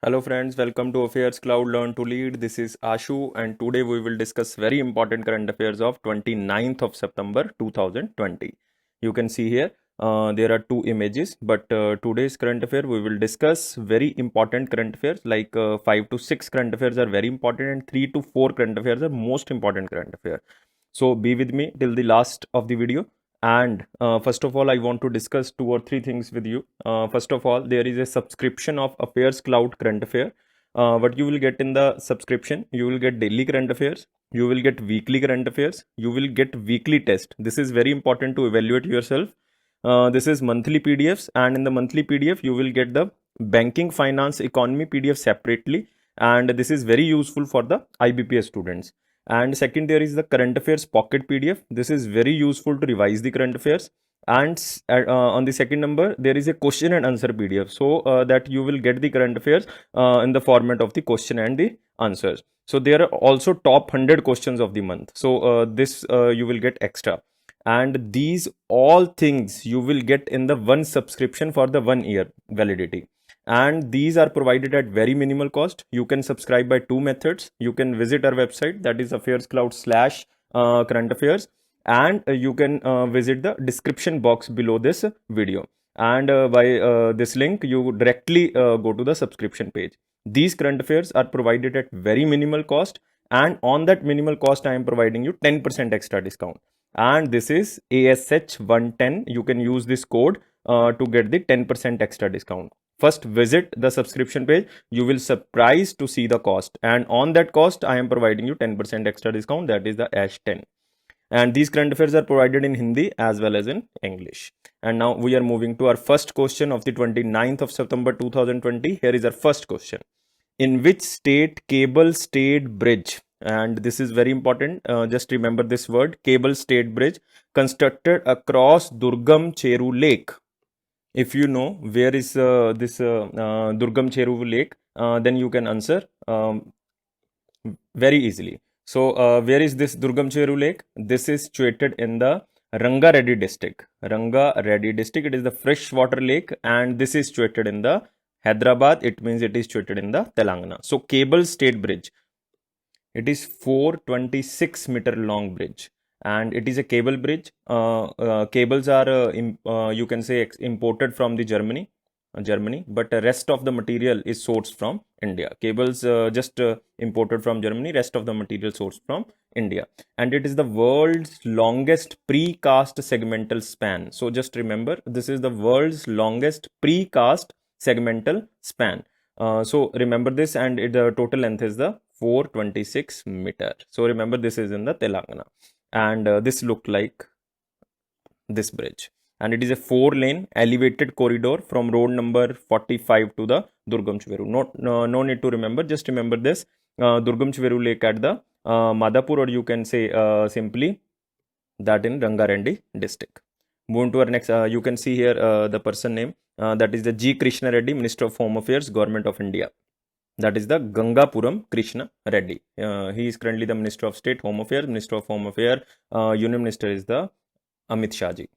Hello friends, welcome to Affairs Cloud Learn to Lead. This is Ashu and today we will discuss very important current affairs of 29th of September 2020. You can see here there are two images, but today's current affair we will discuss very important current affairs like 5 to 6 current affairs are very important and 3 to 4 current affairs are most important current affair. So be with me till the last of the video. And first of all, I want to discuss two or three things with you. First of all, there is a subscription of Affairs Cloud Current Affair. What you will get in the subscription, you will get daily current affairs, you will get weekly current affairs, you will get weekly test. This is very important to evaluate yourself. This is monthly PDFs, and in the monthly PDF, you will get the banking, finance, economy PDF separately. And this is very useful for the IBPS students. And second, there is the current affairs pocket PDF. This is very useful to revise the current affairs. And on the second number, there is a question and answer PDF, so that you will get the current affairs in the format of the question and the answers. So there are also top 100 questions of the month. So this you will get extra. And these all things you will get in the one subscription for the 1 year validity. And these are provided at very minimal cost. You can subscribe by two methods. You can visit our website, that is affairscloud/current affairs, and you can visit the description box below this video, and by this link you directly go to the subscription page. These current affairs are provided at very minimal cost, and on that minimal cost I am providing you 10% extra discount, and this is ASH110. You can use this code to get the 10% extra discount. First visit the subscription page, you will surprised to see the cost, and on that cost I am providing you 10% extra discount, that is the ASH10. And these current affairs are provided in Hindi as well as in English. And now we are moving to our first question of the 29th of September 2020. Here is our first question. In which state cable stayed bridge, and this is very important, just remember this word, cable stayed bridge, constructed across Durgam Cheru Lake? If you know where is this Durgam Cheru Lake, then you can answer very easily. So where is this Durgam Cheru Lake? This is situated in the Rangareddy district. Rangareddy district, it is the freshwater lake, and this is situated in the Hyderabad. It means it is situated in the Telangana. So cable stayed bridge, it is 426-meter long bridge, and it is a cable bridge. Cables are you can say imported from the Germany, but the rest of the material is sourced from India. Cables just imported from Germany, rest of the material sourced from India, and it is the world's longest precast segmental span. So just remember, this is the world's longest precast segmental span. So remember this, and the total length is the 426 meter. So remember, this is in the Telangana, and this looked like this bridge, and it is a 4-lane elevated corridor from road number 45 to the Durgam Cheru. No need to remember, just remember this Durgam Cheru Lake at the Madhapur, or you can say simply that in Rangareddy district. Moving to our next, you can see here the person name, that is the G. Krishna Reddy, Minister of Home Affairs, Government of India. That is the Gangapuram Krishna Reddy. He is currently the Minister of State, Home Affairs, Minister of Home Affairs. Union Minister is the Amit Shah ji.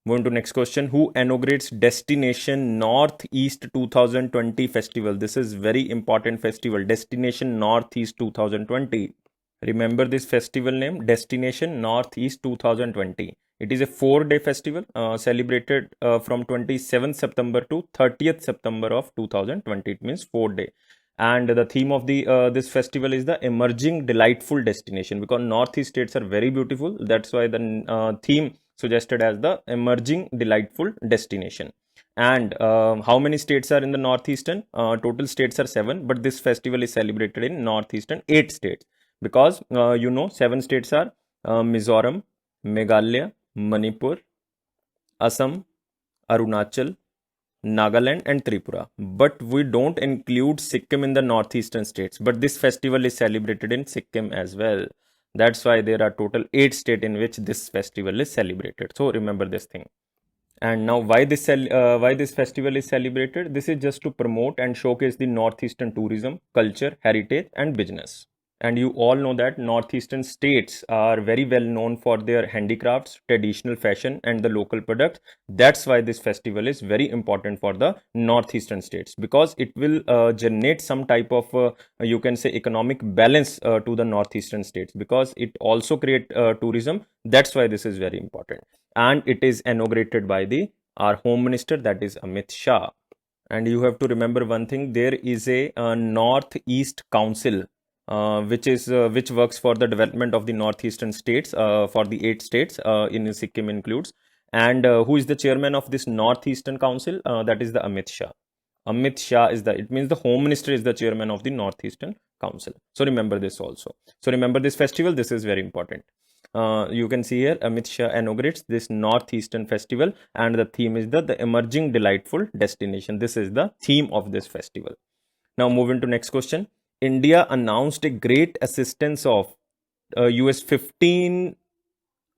Moving to next question. Who inaugurates Destination Northeast 2020 festival? This is very important festival. Destination Northeast 2020. Remember this festival name, Destination Northeast 2020. It is a 4-day festival celebrated from 27th September to 30th September of 2020. It means 4-day. And the theme of the this festival is the emerging delightful destination, because Northeast states are very beautiful. That's why the theme suggested as the emerging delightful destination. And how many states are in the Northeastern? Total states are 7, but this festival is celebrated in Northeastern 8 states, because 7 states are Mizoram, Meghalaya, Manipur, Assam, Arunachal, Nagaland and Tripura, but we don't include Sikkim in the northeastern states, but this festival is celebrated in Sikkim as well. That's why there are total 8 states in which this festival is celebrated. So remember this thing. And now why this festival is celebrated? This is just to promote and showcase the northeastern tourism, culture, heritage and business. And you all know that northeastern states are very well known for their handicrafts, traditional fashion, and the local products. That's why this festival is very important for the northeastern states, because it will generate some type of you can say economic balance to the northeastern states, because it also create tourism. That's why this is very important. And it is inaugurated by the our home minister, that is Amit Shah. And you have to remember one thing: there is a Northeast Council, which works for the development of the northeastern states, for the 8 states in Sikkim includes. And who is the chairman of this Northeastern Council? That is the Amit Shah. Amit Shah is the, it means the home minister is the chairman of the Northeastern Council. So remember this also. So remember this festival. This is very important. You can see here Amit Shah inaugurates this Northeastern festival, and the theme is the emerging delightful destination. This is the theme of this festival. Now moving to next question. India announced a great assistance of US $15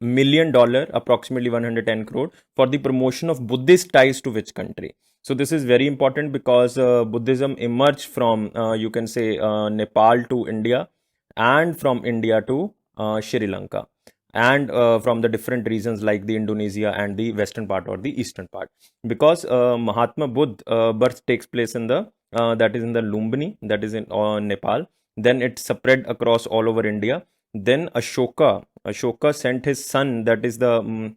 million, approximately 110 crore, for the promotion of Buddhist ties to which country? So this is very important because Buddhism emerged from you can say Nepal to India, and from India to Sri Lanka, and from the different regions like the Indonesia and the western part or the eastern part, because Mahatma Buddha birth takes place in the that is in the Lumbini, that is in Nepal. Then it spread across all over India. Then Ashoka sent his son, that is the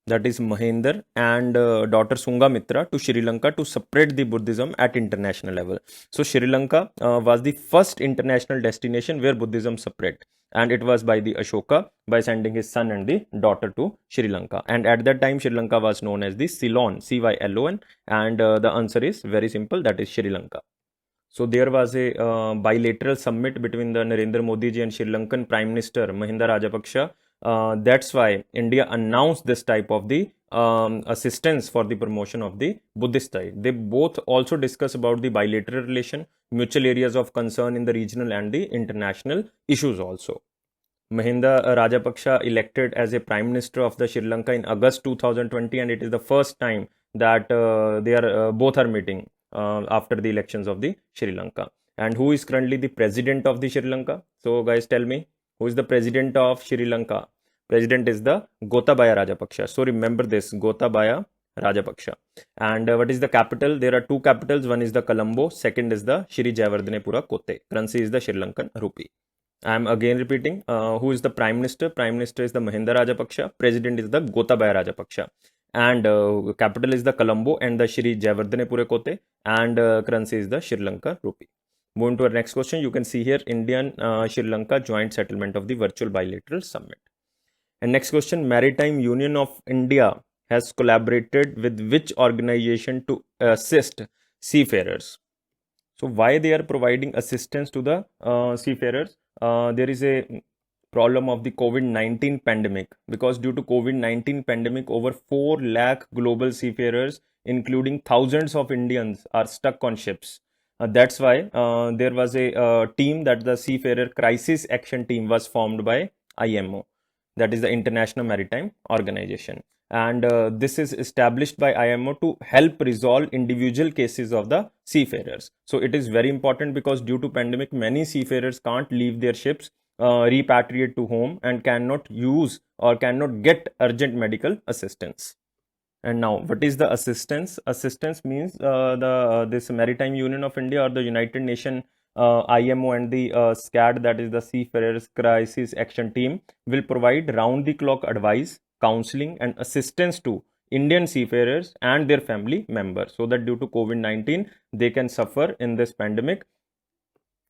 that is Mahendra, and daughter Sungamitra to Sri Lanka to spread the Buddhism at international level. So Sri Lanka was the first international destination where Buddhism spread, and it was by the Ashoka by sending his son and the daughter to Sri Lanka. And at that time Sri Lanka was known as the Ceylon, Cylon, and the answer is very simple, that is Sri Lanka. So there was a bilateral summit between the Narendra Modi ji and Sri Lankan Prime Minister Mahinda Rajapaksa. That's why India announced this type of the assistance for the promotion of the Buddhist side. They both also discuss about the bilateral relation, mutual areas of concern in the regional and the international issues also. Mahinda Rajapaksa elected as a Prime Minister of the Sri Lanka in August 2020, and it is the first time that they are both are meeting after the elections of the Sri Lanka. And who is currently the president of the Sri Lanka? So guys, tell me, who is the president of Sri Lanka? President is the Gotabaya Rajapaksa. So remember this, Gotabaya Rajapaksa. And what is the capital? There are two capitals. One is the Colombo. Second is the Shri Jayawardenepura Kotte. Currency is the Sri Lankan rupee. I am again repeating, who is the Prime Minister? Prime Minister is the Mahinda Rajapaksa. President is the Gotabaya Rajapaksa. And capital is the Colombo and the Shri Jayawardenepura Kotte. And currency is the Sri Lanka rupee. Moving to our next question, you can see here Indian Sri Lanka joint settlement of the virtual bilateral summit. And next question, Maritime Union of India has collaborated with which organization to assist seafarers? So why they are providing assistance to the seafarers? There is a problem of the COVID-19 pandemic, because due to COVID-19 pandemic, over 4 lakh global seafarers, including thousands of Indians, are stuck on ships. That's why there was a team, that the Seafarer Crisis Action Team was formed by IMO, that is the International Maritime Organization. And this is established by IMO to help resolve individual cases of the seafarers. So it is very important, because due to pandemic, many seafarers can't leave their ships, repatriate to home, and cannot use or cannot get urgent medical assistance. And now, what is the assistance? Assistance means this Maritime Union of India or the United Nations IMO and the SCAD, that is the Seafarers Crisis Action Team, will provide round-the-clock advice, counseling, and assistance to Indian seafarers and their family members, so that due to COVID-19 they can suffer in this pandemic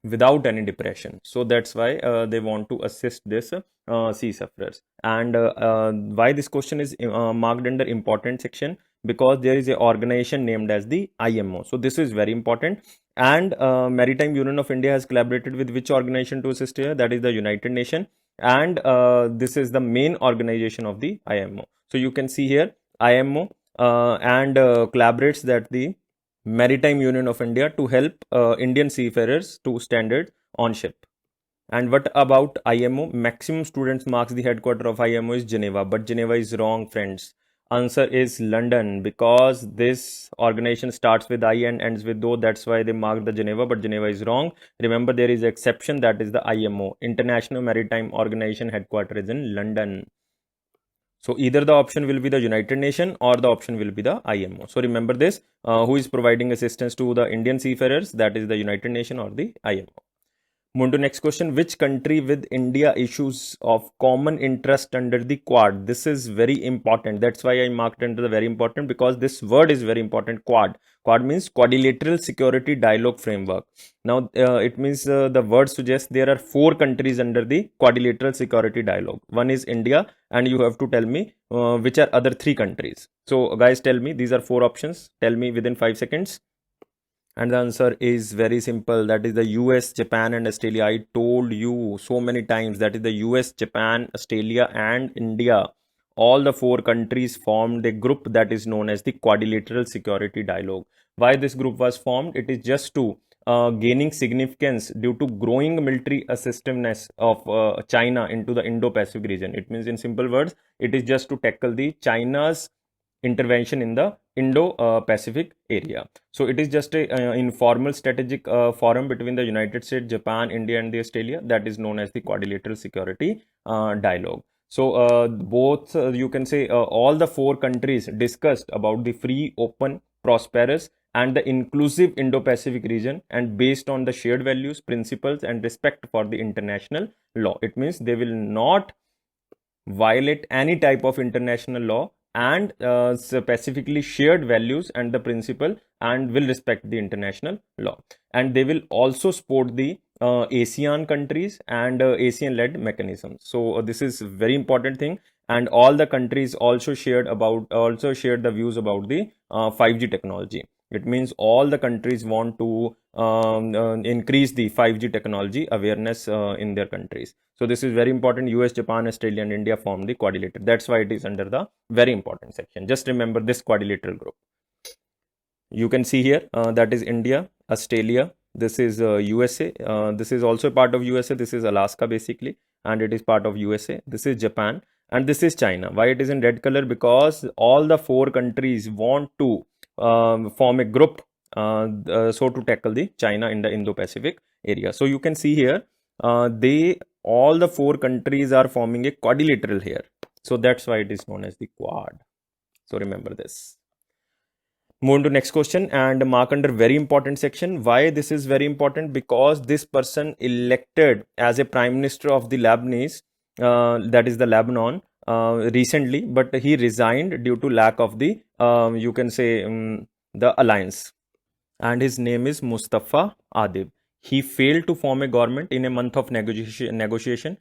without any depression. So that's why they want to assist this sea sufferers. And why this question is marked under important section? Because there is a organization named as the IMO. So this is very important. And Maritime Union of India has collaborated with which organization to assist here? That is the United Nations. And this is the main organization of the IMO. So you can see here IMO and collaborates that the Maritime Union of India to help Indian seafarers to standard on ship. And what about IMO? Maximum students marks the headquarter of IMO is Geneva, but Geneva is wrong, friends. Answer is London, because this organization starts with I and ends with O. That's why they marked the Geneva, but Geneva is wrong. Remember, there is exception, that is the IMO, International Maritime Organization, headquarters is in London. So either the option will be the United Nations or the option will be the IMO. So remember this, who is providing assistance to the Indian seafarers, that is the United Nations or the IMO. Move to next question. Which country with India issues of common interest under the Quad? This is very important. That's why I marked under the very important, because this word is very important. Quad. Quad means Quadrilateral Security Dialogue Framework. Now, it means the word suggests there are 4 countries under the Quadrilateral Security Dialogue. One is India, and you have to tell me which are other 3 countries. So, guys, tell me. These are 4 options. Tell me within 5 seconds. And the answer is very simple. That is the US, Japan, and Australia. I told you so many times that is the US, Japan, Australia, and India. All the 4 countries formed a group that is known as the Quadrilateral Security Dialogue. Why this group was formed? It is just to gaining significance due to growing military assistiveness of China into the Indo-Pacific region. It means, in simple words, it is just to tackle the China's intervention in the Indo-Pacific area. So it is just a informal strategic forum between the United States, Japan, India, and the Australia, that is known as the Quadrilateral Security Dialogue. So both you can say all the 4 countries discussed about the free, open, prosperous, and the inclusive Indo-Pacific region, and based on the shared values, principles, and respect for the international law. It means they will not violate any type of international law, and specifically shared values and the principle, and will respect the international law. And they will also support the ASEAN countries and ASEAN led mechanisms. So this is very important thing. And all the countries also shared the views about the 5G technology. It means all the countries want to increase the 5G technology awareness in their countries. So this is very important. US, Japan, Australia, and India form the quadrilateral. That's why it is under the very important section. Just remember this quadrilateral group. You can see here that is India, Australia. This is USA. This is also part of USA. This is Alaska basically, and it is part of USA. This is Japan, and this is China. Why it is in red color? Because all the 4 countries want to form a group so to tackle the China in the Indo-Pacific area. So you can see here all the 4 countries are forming a quadrilateral here. So that's why it is known as the Quad. So remember this. Move to next question and mark under very important section. Why this is very important? Because this person elected as a prime minister of the Lebanese, that is the Lebanon, recently, but he resigned due to lack of the you can say the alliance, and his name is Mustafa Adib. He failed to form a government in a month of negotiation.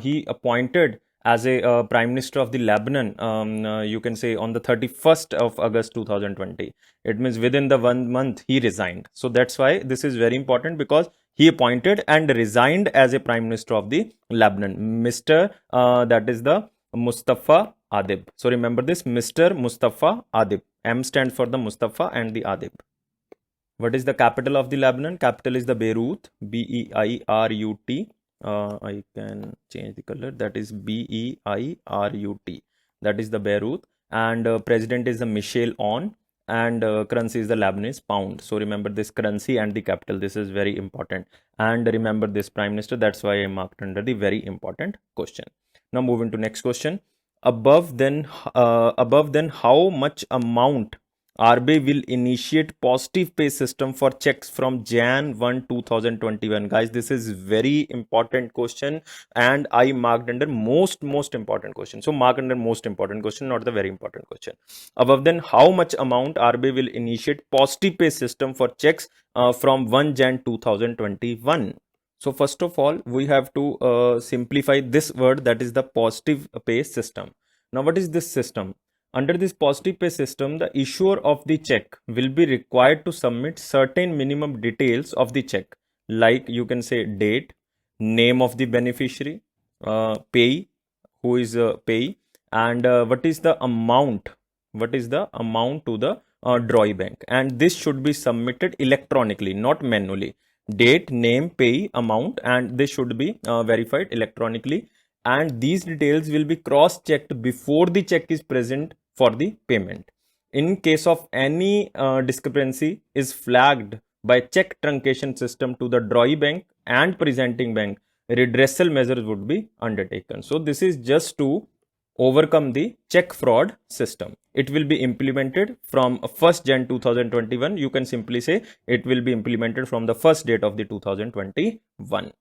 He appointed as a prime minister of the Lebanon, you can say on the 31st of August 2020. It means within the 1 month he resigned. So that's why this is very important, because he appointed and resigned as a prime minister of the Lebanon, Mr. That is the Mustafa Adib. So remember this, Mr. Mustafa Adib. M stands for the Mustafa and the Adib. What is the capital of the Lebanon? Capital is the Beirut, B-E-I-R-U-T. I can change the color. That is B-E-I-R-U-T. That is the Beirut. And president is the Michel Aoun. And currency is the Lebanese pound. So remember this currency and the capital. This is very important. And remember this prime minister. That's why I marked under the very important question. Now moving to next question. Above then how much amount RBI will initiate positive pay system for checks from Jan 1, 2021. Guys, this is very important question, and I marked under most important question. So mark under most important question, not the very important question. Above then, how much amount RBI will initiate positive pay system for checks from 1 Jan 2021. So first of all, we have to simplify this word, that is the positive pay system. Now, what is this system? Under this positive pay system, the issuer of the check will be required to submit certain minimum details of the check, like you can say date, name of the beneficiary, payee, who is payee, and what is the amount to the drawee bank, and this should be submitted electronically, not manually. Date, name, payee, amount, and this should be verified electronically, and these details will be cross-checked before the check is present for the payment. In case of any discrepancy is flagged by check truncation system to the drawee bank and presenting bank, redressal measures would be undertaken. So this is just to overcome the check fraud system. It will be implemented from 1st Jan 2021. You can simply say it will be implemented from the first date of the 2021.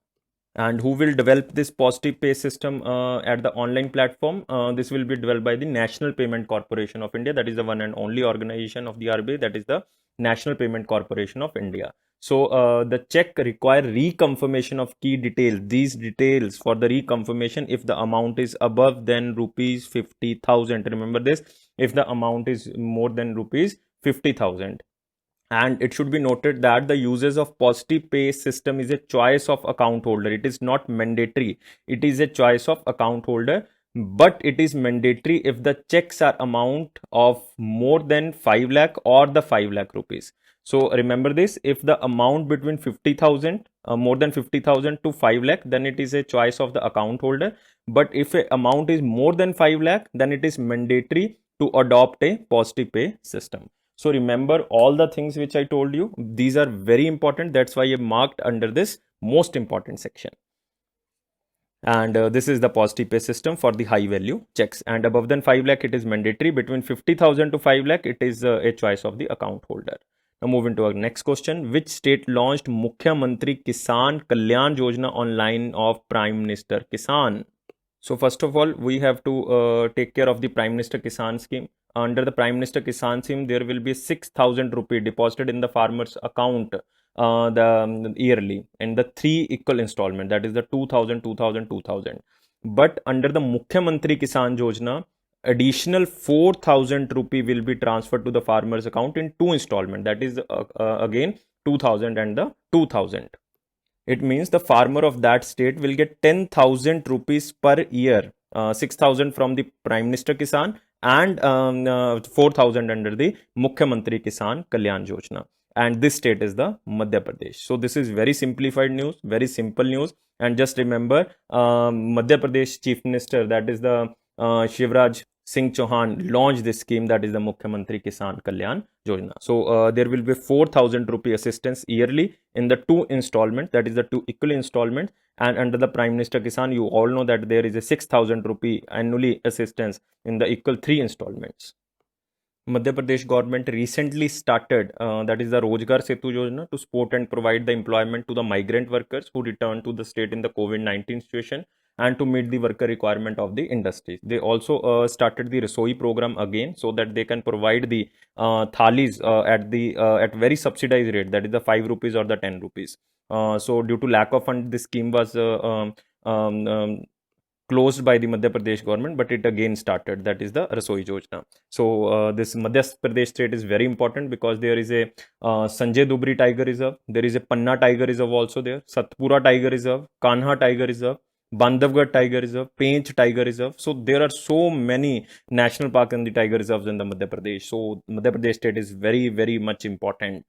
And who will develop this positive pay system at the online platform? This will be developed by the National Payment Corporation of India. That is the one and only organization of the RBI. That is the National Payment Corporation of India. So the check require reconfirmation of key details. These details for the reconfirmation, if the amount is above than rupees 50,000. Remember this, if the amount is more than rupees 50,000. And it should be noted that the usage of positive pay system is a choice of account holder. It is not mandatory. It is a choice of account holder, but it is mandatory if the checks are amount of more than 5 lakh or the 5 lakh rupees. So remember this, if the amount between 50,000, more than 50,000 to 5 lakh, then it is a choice of the account holder. But if a amount is more than 5 lakh, then it is mandatory to adopt a positive pay system. So remember all the things which I told you. These are very important. That's why I marked under this most important section. And this is the positive pay system for the high value checks. And above than 5 lakh, it is mandatory. Between 50,000 to 5 lakh, it is a choice of the account holder. Now moving to our next question. Which state launched Mukhyamantri Kisan Kalyan Yojana on line of Prime Minister Kisan? So first of all, we have to take care of the Prime Minister Kisan scheme. Under the Prime Minister Kisan scheme, there will be 6,000 rupee deposited in the farmer's account yearly in the 3 equal installment. That is the 2,000, 2,000, 2,000. But under the Mukhyamantri Kisan Yojana, additional 4,000 rupee will be transferred to the farmer's account in 2 installment. That is again 2,000 and the 2,000. It means the farmer of that state will get 10,000 rupees per year, 6,000 from the Prime Minister Kisan and 4,000 under the Mukhyamantri Kisan Kalyan Yojana. And this state is the Madhya Pradesh. So this is very simplified news, very simple news. And just remember, Madhya Pradesh Chief Minister, that is the Shivraj Singh Chauhan, launched this scheme, that is the Mukhyamantri Kisan Kalyan Yojana. So there will be 4,000 rupee assistance yearly in the 2 installments, that is the 2 equal installments. And under the Prime Minister Kisan, you all know that there is a 6,000 rupee annually assistance in the equal 3 installments. Madhya Pradesh government recently started, that is the Rozgar Setu Yojana, to support and provide the employment to the migrant workers who return to the state in the COVID-19 situation and to meet the worker requirement of the industries. They also started the Rasoi program again, so that they can provide the thalis at very subsidized rate, that is the 5 rupees or the 10 rupees. So due to lack of fund, this scheme was closed by the Madhya Pradesh government, but it again started, that is the Rasoi Yojana. So this Madhya Pradesh state is very important because there is a Sanjay Dubri Tiger Reserve, there is a Panna Tiger Reserve also there, Satpura Tiger Reserve, Kanha Tiger Reserve, Bandhavgarh Tiger Reserve, Pench Tiger Reserve. So there are so many national parks and the tiger reserves in the Madhya Pradesh. So Madhya Pradesh state is very, very much important.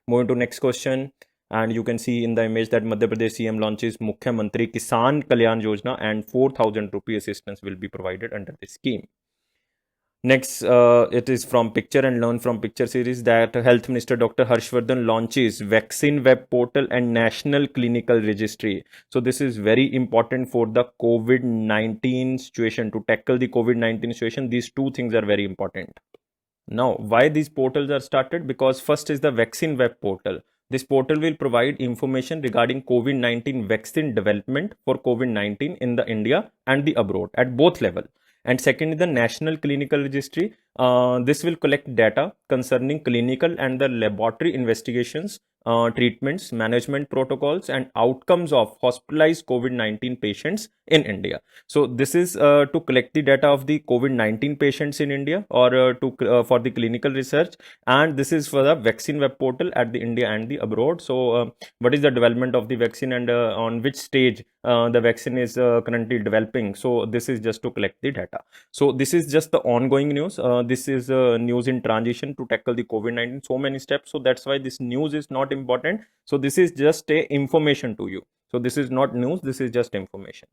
Moving to next question. And you can see in the image that Madhya Pradesh CM launches Mukhyamantri Kisan Kalyan Yojana and 4,000 rupee assistance will be provided under this scheme. Next, it is from Picture and Learn from Picture series that Health Minister Dr. Harshvardhan launches Vaccine Web Portal and National Clinical Registry. So this is very important for the COVID-19 situation. To tackle the COVID-19 situation, these 2 things are very important. Now, why these portals are started? Because first is the Vaccine Web Portal. This portal will provide information regarding COVID-19 vaccine development for COVID-19 in the India and the abroad at both level. And second is the National Clinical Registry. This will collect data concerning clinical and the laboratory investigations, treatments, management protocols and outcomes of hospitalized COVID-19 patients in India. So this is to collect the data of the COVID-19 patients in India or for the clinical research, and this is for the Vaccine Web Portal at the India and the abroad. So what is the development of the vaccine and on which stage the vaccine is currently developing. So this is just to collect the data. So this is just the ongoing news. This is news in transition to tackle the COVID-19, so many steps. So that's why this news is not important. So this is just a information to you. So this is not news, this is just information.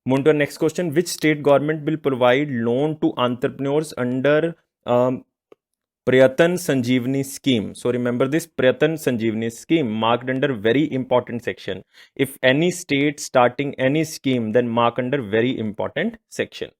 Move to the next question. Which state government will provide loan to entrepreneurs under Prayatan Sanjeevani scheme? So remember this Prayatan Sanjeevani scheme marked under very important section. If any state starting any scheme, then mark under very important section.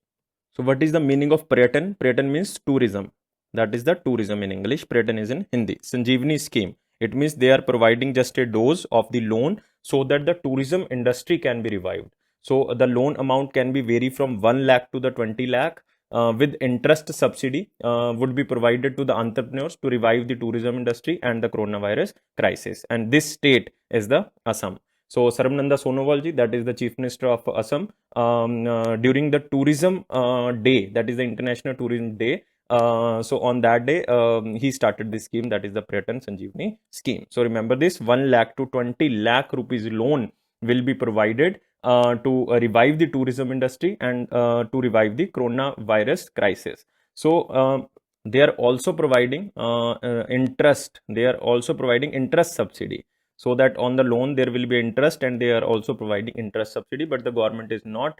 So what is the meaning of Prayatan? Prayatan means tourism. That is the tourism in English. Prayatan is in Hindi. Sanjeevani scheme. It means they are providing just a dose of the loan so that the tourism industry can be revived. So the loan amount can be vary from 1 lakh to the 20 lakh. With interest subsidy would be provided to the entrepreneurs to revive the tourism industry and the coronavirus crisis. And this state is the Assam. So Sarbananda Sonowal ji, that is the Chief Minister of Assam, during the tourism day, that is the International Tourism Day. So on that day, he started this scheme, that is the Prayatan Sanjeevani scheme. So remember this, 1 lakh to 20 lakh rupees loan will be provided to revive the tourism industry and to revive the coronavirus crisis. So they are also providing interest. They are also providing interest subsidy, so that on the loan there will be interest, and they are also providing interest subsidy. But the government is not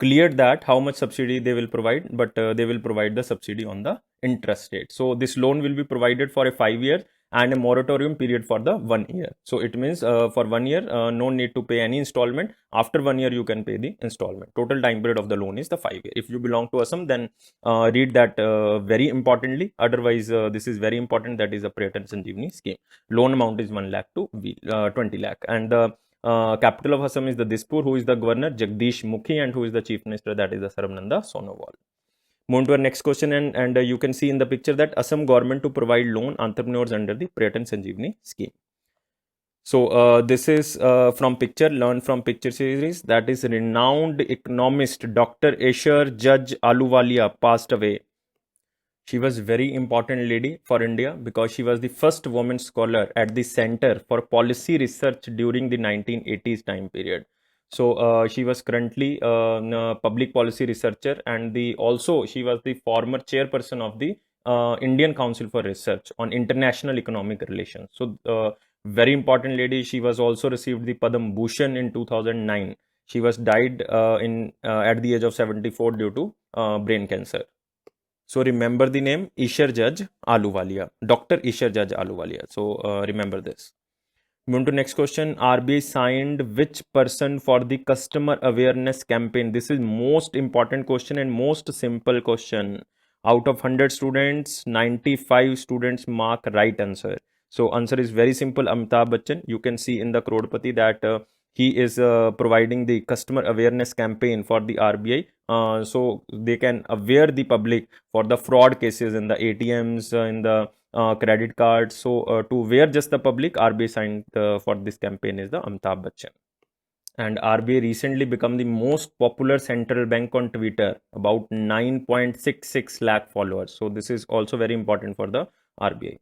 cleared that how much subsidy they will provide, but they will provide the subsidy on the interest rate. So this loan will be provided for a 5 year and a moratorium period for the 1 year. So it means for 1 year, no need to pay any installment. After 1 year, you can pay the installment. Total time period of the loan is the 5 year. If you belong to Assam, then read that very importantly. Otherwise, this is very important. That is a Prayatan Sanjeevani scheme. Loan amount is 1 lakh to 20 lakh. And the capital of Assam is the Dispur, who is the governor Jagdish Mukhi, and who is the chief minister, that is the Sarbananda Sonowal. Move to our next question, and you can see in the picture that Assam government to provide loan entrepreneurs under the Prayatan Sanjeevani scheme. So this is from picture, learn from picture series. That is renowned economist Dr. Asher Judge Ahluwalia passed away. She was very important lady for India because she was the first woman scholar at the Center for Policy Research during the 1980s time period. So she was currently a public policy researcher, and she was the former chairperson of the Indian Council for Research on International Economic Relations. So very important lady. She was also received the Padma Bhushan in 2009. She was died at the age of 74 due to brain cancer. So remember the name Asher Judge Ahluwalia, Dr. Asher Judge Ahluwalia. So remember this. Moving to next question. RBI signed which person for the customer awareness campaign? This is most important question and most simple question. Out of 100 students, 95 students mark right answer. So answer is very simple. Amitabh Bachchan. You can see in the Crorepati that he is providing the customer awareness campaign for the RBI, so they can aware the public for the fraud cases in the ATMs, in the credit cards. So to aware just the public, RBI signed for this campaign is the Amitabh Bachchan. And RBI recently become the most popular central bank on Twitter, about 9.66 lakh followers. So this is also very important for the RBI.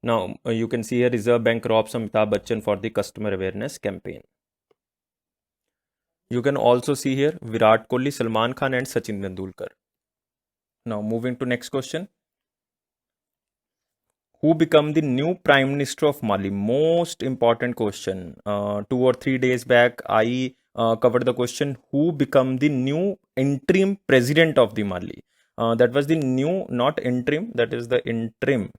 Now you can see here Reserve Bank robs Amitabh Bachchan for the customer awareness campaign. You can also see here Virat Kohli, Salman Khan and Sachin Tendulkar. Now moving to next question. Who become the new Prime Minister of Mali? Most important question. 2 or 3 days back, I covered the question, who become the new interim president of the Mali? That was the new, not interim, that is the interim.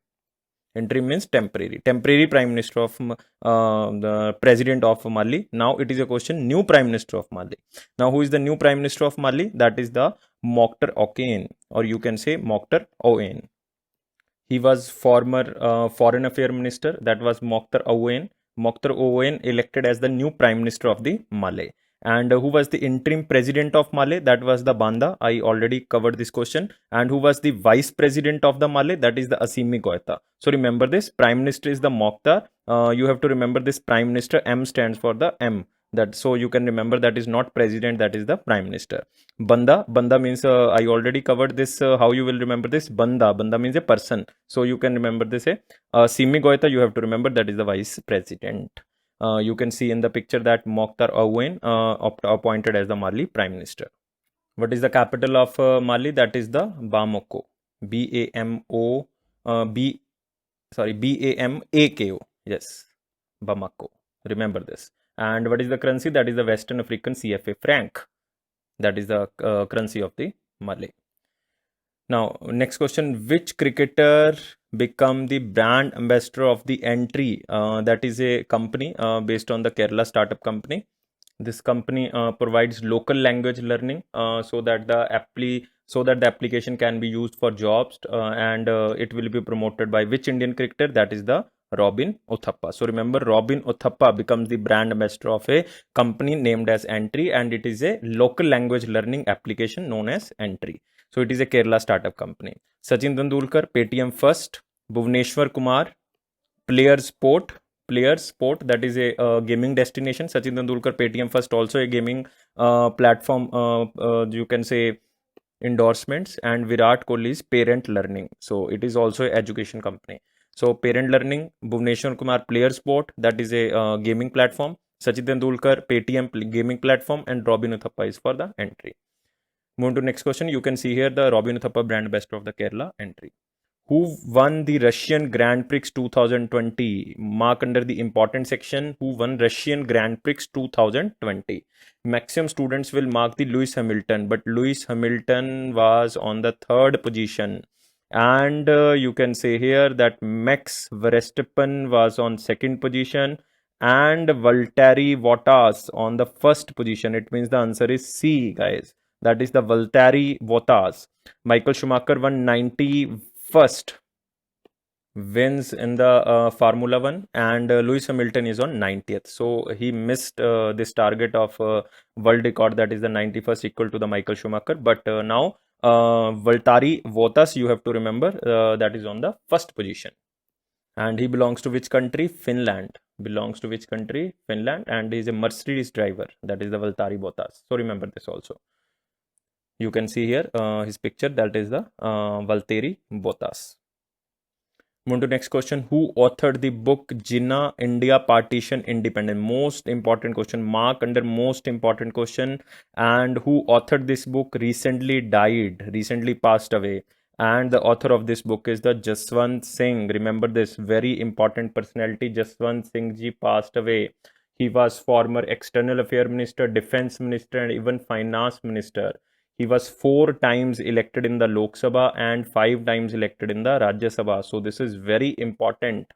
Interim means temporary. Temporary Prime Minister of the President of Mali. Now it is a question, new Prime Minister of Mali. Now who is the new Prime Minister of Mali? That is the Mokhtar Ould, or you can say Mokhtar Ould. He was former Foreign Affairs Minister. That was Mokhtar Ould. Mokhtar Ould elected as the new Prime Minister of the Mali. And who was the interim president of Mali? That was the Banda. I already covered this question. And who was the vice president of the Mali? That is the Assimi Goita. So remember this. Prime Minister is the Mokhtar. You have to remember this Prime Minister. M stands for the M. That, so you can remember that is not president, that is the Prime Minister. Banda means I already covered this. How you will remember this? Banda means a person. So you can remember this. Simi Goita, you have to remember that is the vice president. You can see in the picture that Mokhtar Ould appointed as the Mali Prime Minister. What is the capital of Mali? That is the Bamako. Bamako. Yes, Bamako. Remember this. And what is the currency? That is the Western African CFA franc. That is the currency of the Malay. Now, next question, which cricketer become the brand ambassador of the Entry? That is a company based on the Kerala startup company. This company provides local language learning so that the application can be used for jobs and it will be promoted by which Indian cricketer? That is the Robin Uthappa. So remember, Robin Uthappa becomes the brand ambassador of a company named as Entry, and it is a local language learning application known as Entry. So it is a Kerala startup company. Sachin Tendulkar, Paytm First. Bhuvneshwar Kumar, Players Sport, that is a gaming destination. Sachin Tendulkar, Paytm First, also a gaming platform, you can say endorsements. And Virat Kohli's Parent Learning, so it is also an education company. So Parent Learning, Bhuvneshwar Kumar, Players Sport, that is a gaming platform. Sachin Tendulkar, Paytm gaming platform, and Robin Uthappa is for the Entry. Moving to next question, you can see here the Robin Uthappa brand ambassador of the Kerala Entry. Who won the Russian Grand Prix 2020? Mark under the important section. Who won Russian Grand Prix 2020? Maximum students will mark the Lewis Hamilton, but Lewis Hamilton was on the third position. And you can say here that Max Verstappen was on second position and Valtteri Bottas on the first position. It means the answer is C, guys. That is the Valtteri Bottas. Michael Schumacher won 91st wins in the Formula 1, and Lewis Hamilton is on 90th. So he missed this target of world record, that is the 91st, equal to the Michael Schumacher. But now Valtteri Bottas, you have to remember, that is on the first position. And he belongs to which country? Finland. Belongs to which country? Finland. And he is a Mercedes driver. That is the Valtteri Bottas. So remember this also. You can see here his picture, that is the Valtteri Bottas. Move to next question. Who authored the book Jinnah India Partition Independent? Most important question. Mark under most important question. And who authored this book? Recently died, recently passed away. And the author of this book is the Jaswant Singh. Remember this, very important personality. Jaswant Singh ji passed away. He was former External Affairs Minister, Defense Minister, and even Finance Minister. He was 4 times elected in the Lok Sabha and 5 times elected in the Rajya Sabha. So this is very important.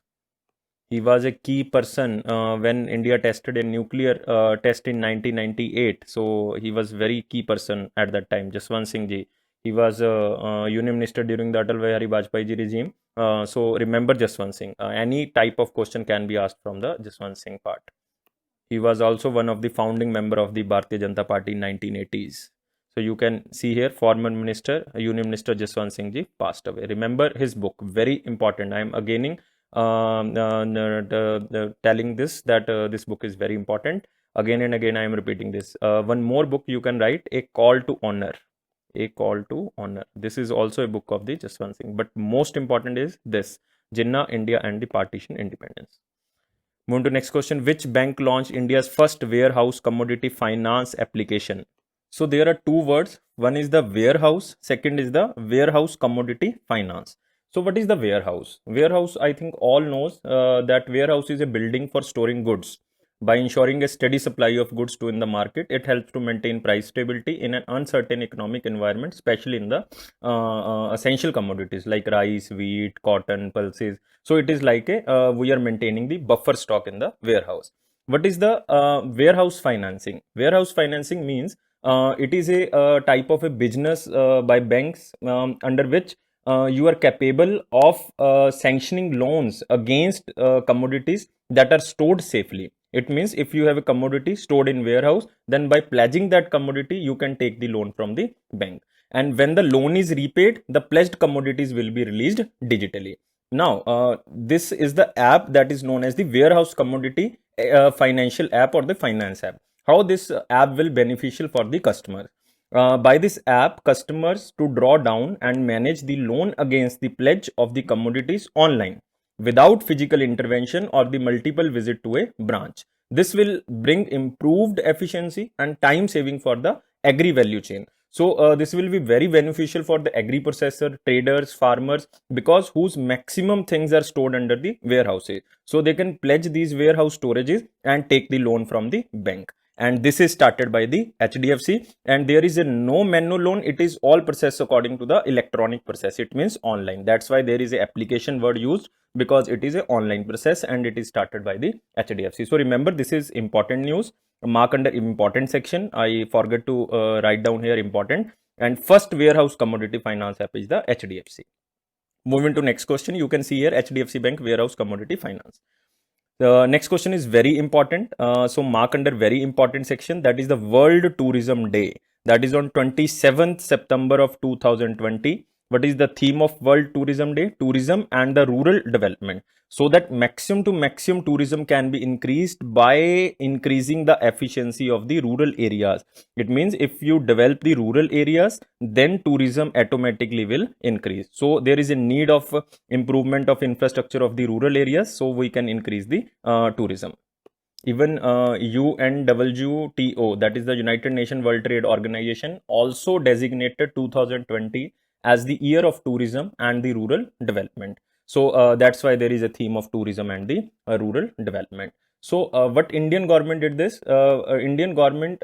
He was a key person when India tested a nuclear test in 1998. So he was very key person at that time, Jaswant Singh ji. He was a Union Minister during the Atal Bihari Vajpayee ji regime. So remember Jaswant Singh. Any type of question can be asked from the Jaswant Singh part. He was also one of the founding member of the Bharatiya Janata Party in 1980s. So you can see here, former minister, Union Minister Jaswant Singh ji passed away. Remember his book, very important. I am again telling this, that this book is very important. Again and again I am repeating this. One more book you can write, A Call to Honor. A Call to Honor. This is also a book of the Jaswant Singh. But most important is this, Jinnah India and the Partition Independence. Move to next question. Which bank launched India's first warehouse commodity finance application? So there are 2 words. One is the warehouse, second is the warehouse commodity finance. So what is the warehouse? Warehouse, I think all knows that warehouse is a building for storing goods. By ensuring a steady supply of goods to in the market, it helps to maintain price stability in an uncertain economic environment, especially in the essential commodities like rice, wheat, cotton, pulses. So it is like we are maintaining the buffer stock in the warehouse. What is the warehouse financing? Warehouse financing means it is a type of a business by banks under which you are capable of sanctioning loans against commodities that are stored safely. It means if you have a commodity stored in warehouse, then by pledging that commodity, you can take the loan from the bank. And when the loan is repaid, the pledged commodities will be released digitally. Now, this is the app that is known as the warehouse commodity financial app or the finance app. How this app will beneficial for the customer? By this app, customers to draw down and manage the loan against the pledge of the commodities online without physical intervention or the multiple visit to a branch. This will bring improved efficiency and time saving for the agri value chain. So this will be very beneficial for the agri processor, traders, farmers, because whose maximum things are stored under the warehouses. So they can pledge these warehouse storages and take the loan from the bank. And this is started by the HDFC, and there is a no manual loan. It is all processed according to the electronic process. It means online. That's why there is a application word used, because it is a online process and it is started by the HDFC. So remember, this is important news. Mark under important section. I forgot to write down here important. And first warehouse commodity finance app is the HDFC. Moving to next question, you can see here HDFC Bank warehouse commodity finance. The next question is very important. So mark under very important section, that is the World Tourism Day. That is on 27th September of 2020. What is the theme of World Tourism Day? Tourism and the rural development. So that maximum to maximum tourism can be increased by increasing the efficiency of the rural areas. It means if you develop the rural areas, then tourism automatically will increase. So there is a need of improvement of infrastructure of the rural areas, so we can increase the tourism. Even UNWTO, that is the United Nations World Trade Organization, also designated 2020 as the year of tourism and the rural development. So that's why there is a theme of tourism and the rural development. So what Indian government did this? Indian government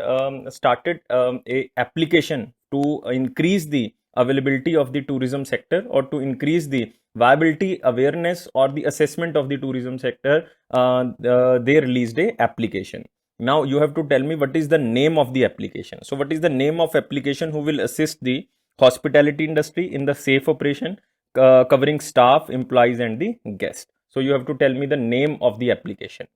started a application to increase the availability of the tourism sector, or to increase the viability, awareness, or the assessment of the tourism sector. They released a application. Now you have to tell me what is the name of the application. So what is the name of application who will assist the hospitality industry in the safe operation, covering staff, employees, and the guest? So you have to tell me the name of the application.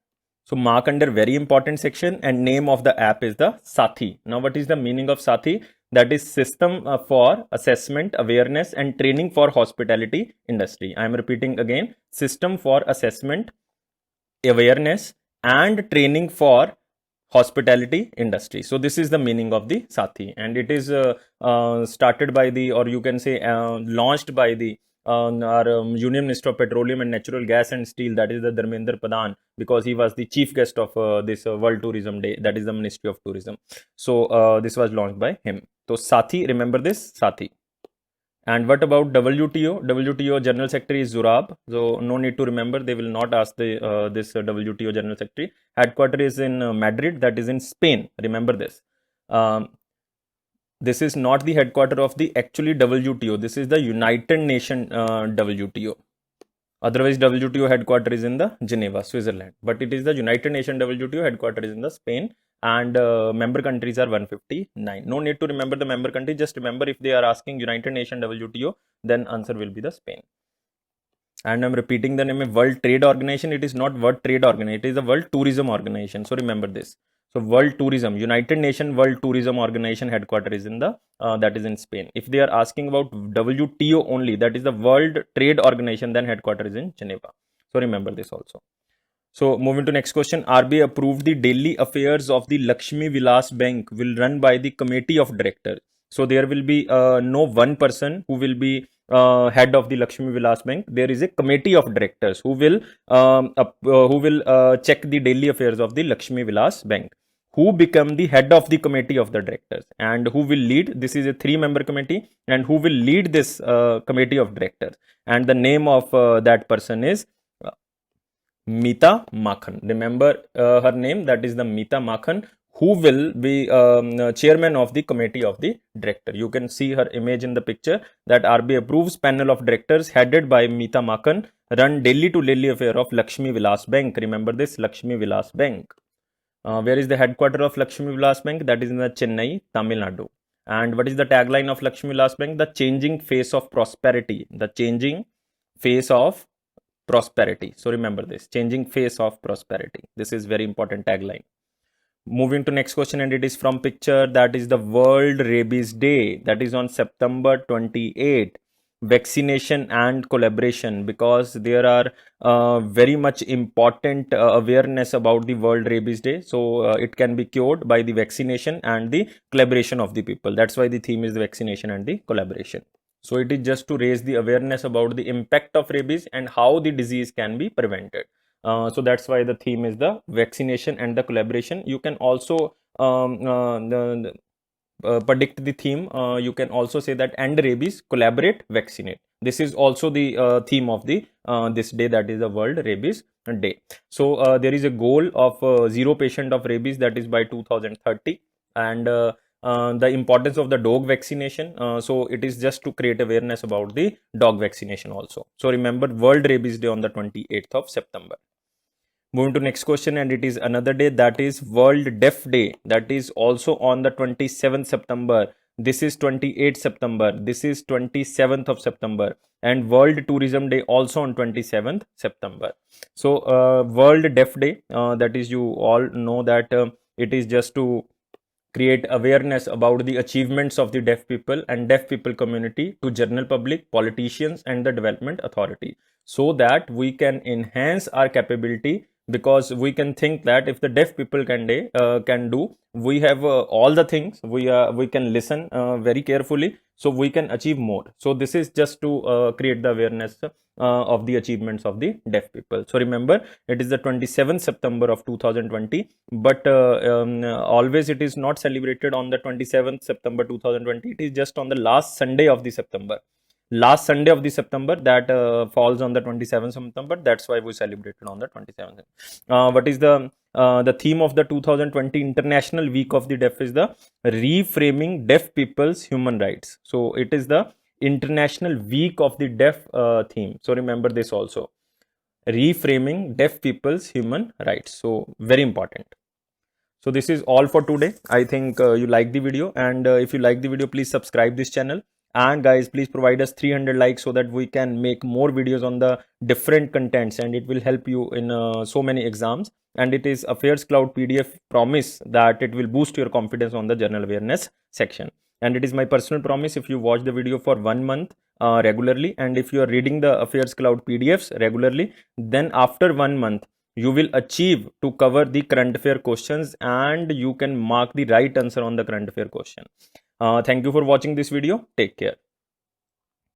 So mark under very important section, and name of the app is the Sathi. Now what is the meaning of Sathi? That is system for assessment, awareness, and training for hospitality industry. I am repeating again, system for assessment, awareness, and training for hospitality industry. So this is the meaning of the Sathi, and it is started by the, or you can say launched by the our Union Minister of Petroleum and Natural Gas and Steel, that is the Dharmendra Pradhan, because he was the chief guest of this World Tourism Day, that is the Ministry of Tourism. So this was launched by him. So Sathi, remember this, Sathi. And what about WTO? WTO General Secretary is Zurab. So no need to remember. They will not ask the this WTO General Secretary. Headquarters is in Madrid, that is in Spain. Remember this. This is not the headquarter of the actually WTO. This is the United Nations WTO. Otherwise, WTO headquarter is in the Geneva, Switzerland. But it is the United Nations WTO headquarter is in the Spain, and member countries are 159. No need to remember the member country. Just remember, if they are asking United Nations WTO, then answer will be the Spain. And I'm repeating the name of World Trade Organization. It is not World Trade Organization. It is the World Tourism Organization. So remember this. So World Tourism, United Nations World Tourism Organization headquarter is in the that is in Spain. If they are asking about WTO only, that is the World Trade Organization, then headquarter is in Geneva. So remember this also. So moving to next question, RBI approved the daily affairs of the Lakshmi Vilas Bank will run by the committee of directors. So there will be no one person who will be head of the Lakshmi Vilas Bank. There is a committee of directors who will check the daily affairs of the Lakshmi Vilas Bank. Who become the head of the committee of the directors, and who will lead? This is a 3-member committee, and who will lead this committee of directors? And the name of that person is Meeta Makhan. Remember her name, that is the Meeta Makhan, who will be chairman of the committee of the director. You can see her image in the picture, that RBI approves panel of directors headed by Meeta Makhan run daily to daily affair of Lakshmi Vilas Bank. Remember this, Lakshmi Vilas Bank. Where is the headquarter of Lakshmi Vilas Bank? That is in the Chennai, Tamil Nadu. And what is the tagline of Lakshmi Vilas Bank? The changing face of prosperity. The changing face of prosperity. So remember this, changing face of prosperity. This is very important tagline. Moving to next question, and it is from picture, that is the World Rabies Day, that is on September 28. Vaccination and collaboration, because there are very much important awareness about the World Rabies Day. So it can be cured by the vaccination and the collaboration of the people. That's why the theme is the vaccination and the collaboration. So it is just to raise the awareness about the impact of rabies and how the disease can be prevented. So that's why the theme is the vaccination and the collaboration. You can also predict the theme, you can also say that end rabies, collaborate, vaccinate. This is also the theme of the this day, that is the World Rabies Day. So there is a goal of 0 patient of rabies, that is by 2030, and the importance of the dog vaccination. So it is just to create awareness about the dog vaccination also. So remember, World Rabies Day on the 28th of September. Moving to next question, and it is another day, that is World Deaf Day, that is also on the 27th September. This is 28th September, this is 27th of September, and World Tourism Day also on 27th September. So World Deaf Day, that is, you all know that it is just to create awareness about the achievements of the deaf people and deaf people community to general public, politicians, and the development authority, so that we can enhance our capability, because we can think that if the deaf people can do, we have all the things, we can listen very carefully, so we can achieve more. So this is just to create the awareness of the achievements of the deaf people. So remember, it is the 27th September of 2020, but always it is not celebrated on the 27th September 2020. It is just on the last Sunday of the September. Last Sunday of the September, that falls on the 27th September. That's why we celebrated on the 27th. What is the theme of the 2020 International Week of the Deaf is the reframing deaf people's human rights. So it is the International Week of the Deaf theme. So remember this also, reframing deaf people's human rights. So very important. So this is all for today. I think you like the video, and if you like the video, please subscribe this channel. And guys, please provide us 300 likes so that we can make more videos on the different contents, and it will help you in so many exams. And it is Affairs Cloud PDF promise that it will boost your confidence on the general awareness section. And it is my personal promise, if you watch the video for 1 month regularly, and if you are reading the Affairs Cloud PDFs regularly, then after 1 month, you will achieve to cover the current affair questions, and you can mark the right answer on the current affair question. Thank you for watching this video. Take care.